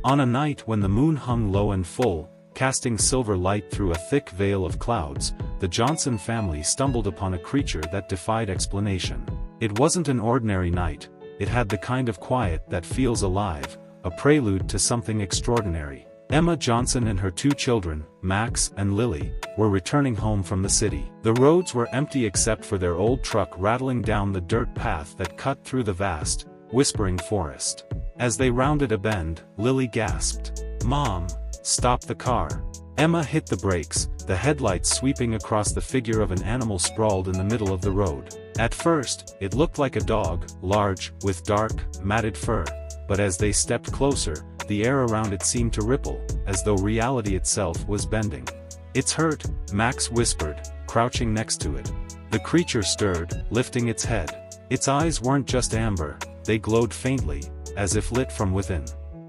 On a night when the moon hung low and full, casting silver light through a thick veil of clouds, the Johnson family stumbled upon a creature that defied explanation. It wasn't an ordinary night, it had the kind of quiet that feels alive, a prelude to something extraordinary. Emma Johnson and her 2 children, Max and Lily, were returning home from the city. The roads were empty except for their old truck rattling down the dirt path that cut through the vast, whispering forest. As they rounded a bend, Lily gasped, "Mom, stop the car." Emma hit the brakes, the headlights sweeping across the figure of an animal sprawled in the middle of the road. At first, it looked like a dog, large, with dark, matted fur, but as they stepped closer, the air around it seemed to ripple, as though reality itself was bending. "It's hurt," Max whispered, crouching next to it. The creature stirred, lifting its head. Its eyes weren't just amber, they glowed faintly, as if lit from within.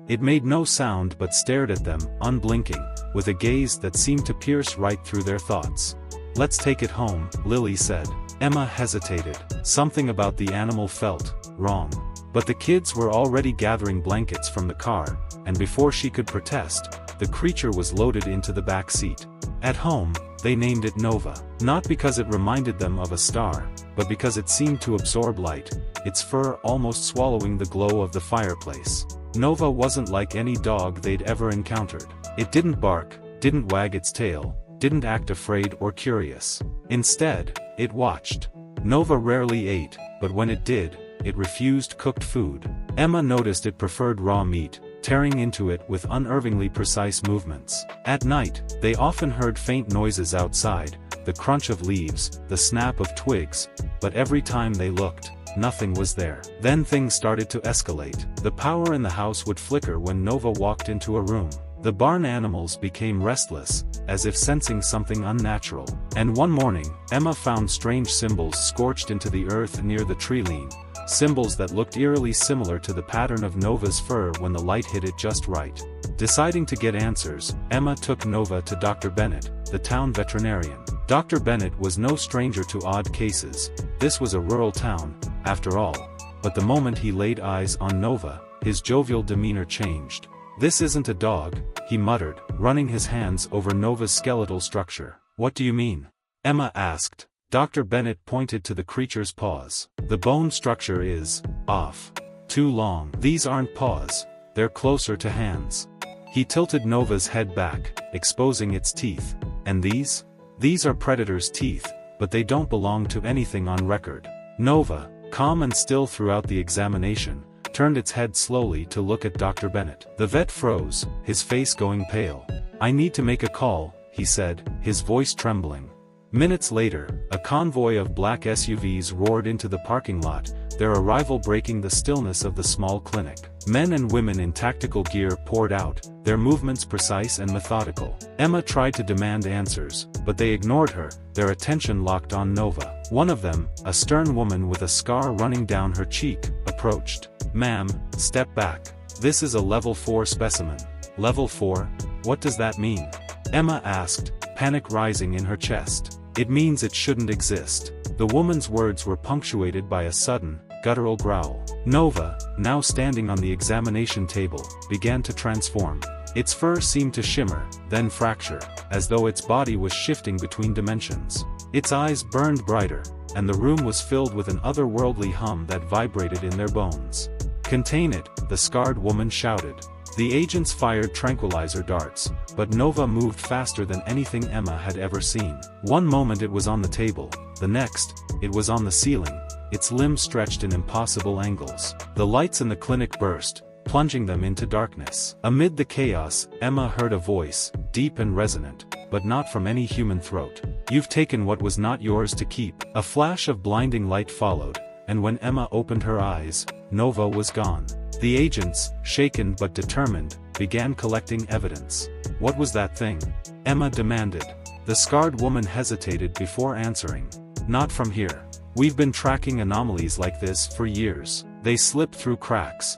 It made no sound but stared at them, unblinking, with a gaze that seemed to pierce right through their thoughts. "Let's take it home," Lily said. Emma hesitated. Something about the animal felt wrong. But the kids were already gathering blankets from the car, and before she could protest, the creature was loaded into the back seat. At home, they named it Nova. Not because it reminded them of a star, but because it seemed to absorb light, its fur almost swallowing the glow of the fireplace. Nova wasn't like any dog they'd ever encountered. It didn't bark, didn't wag its tail, didn't act afraid or curious. Instead, it watched. Nova rarely ate, but when it did, it refused cooked food. Emma noticed it preferred raw meat, tearing into it with unervingly precise movements. At night, they often heard faint noises outside, the crunch of leaves, the snap of twigs, but every time they looked, nothing was there. Then things started to escalate. The power in the house would flicker when Nova walked into a room. The barn animals became restless, as if sensing something unnatural. And one morning, Emma found strange symbols scorched into the earth near the tree line. Symbols that looked eerily similar to the pattern of Nova's fur when the light hit it just right. Deciding to get answers, Emma took Nova to Dr. Bennett, the town veterinarian. Dr. Bennett was no stranger to odd cases. This was a rural town, after all. But the moment he laid eyes on Nova, his jovial demeanor changed. "This isn't a dog," he muttered, running his hands over Nova's skeletal structure. "What do you mean?" Emma asked. Dr. Bennett pointed to the creature's paws. "The bone structure is off. Too long. These aren't paws, they're closer to hands." He tilted Nova's head back, exposing its teeth. "And these? These are predators' teeth, but they don't belong to anything on record." Nova, calm and still throughout the examination, turned its head slowly to look at Dr. Bennett. The vet froze, his face going pale. "I need to make a call," he said, his voice trembling. Minutes later, a convoy of black SUVs roared into the parking lot, their arrival breaking the stillness of the small clinic. Men and women in tactical gear poured out, their movements precise and methodical. Emma tried to demand answers, but they ignored her, their attention locked on Nova. One of them, a stern woman with a scar running down her cheek, approached. "Ma'am, step back. This is a level 4 specimen." "Level 4? What does that mean?" Emma asked, panic rising in her chest. "It means it shouldn't exist." The woman's words were punctuated by a sudden, guttural growl. Nova, now standing on the examination table, began to transform. Its fur seemed to shimmer, then fracture, as though its body was shifting between dimensions. Its eyes burned brighter, and the room was filled with an otherworldly hum that vibrated in their bones. "Contain it," the scarred woman shouted. The agents fired tranquilizer darts, but Nova moved faster than anything Emma had ever seen. One moment it was on the table, the next, it was on the ceiling, its limbs stretched in impossible angles. The lights in the clinic burst, plunging them into darkness. Amid the chaos, Emma heard a voice, deep and resonant, but not from any human throat. "You've taken what was not yours to keep." A flash of blinding light followed, and when Emma opened her eyes, Nova was gone. The agents, shaken but determined, began collecting evidence. "What was that thing?" Emma demanded. The scarred woman hesitated before answering. "Not from here. We've been tracking anomalies like this for years. They slip through cracks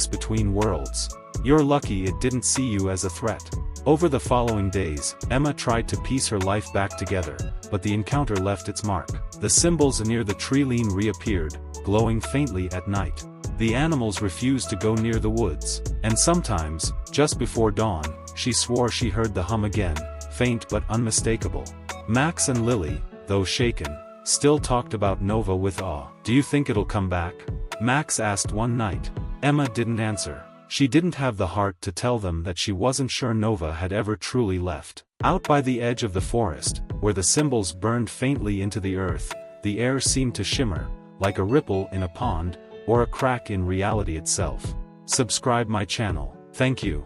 between worlds. You're lucky it didn't see you as a threat." Over the following days, Emma tried to piece her life back together, but the encounter left its mark. The symbols near the tree line reappeared, glowing faintly at night. The animals refused to go near the woods, and sometimes, just before dawn, she swore she heard the hum again, faint but unmistakable. Max and Lily, though shaken, still talked about Nova with awe. "Do you think it'll come back?" Max asked one night. Emma didn't answer. She didn't have the heart to tell them that she wasn't sure Nova had ever truly left. Out by the edge of the forest, where the symbols burned faintly into the earth, the air seemed to shimmer, like a ripple in a pond, or a crack in reality itself. Subscribe my channel. Thank you.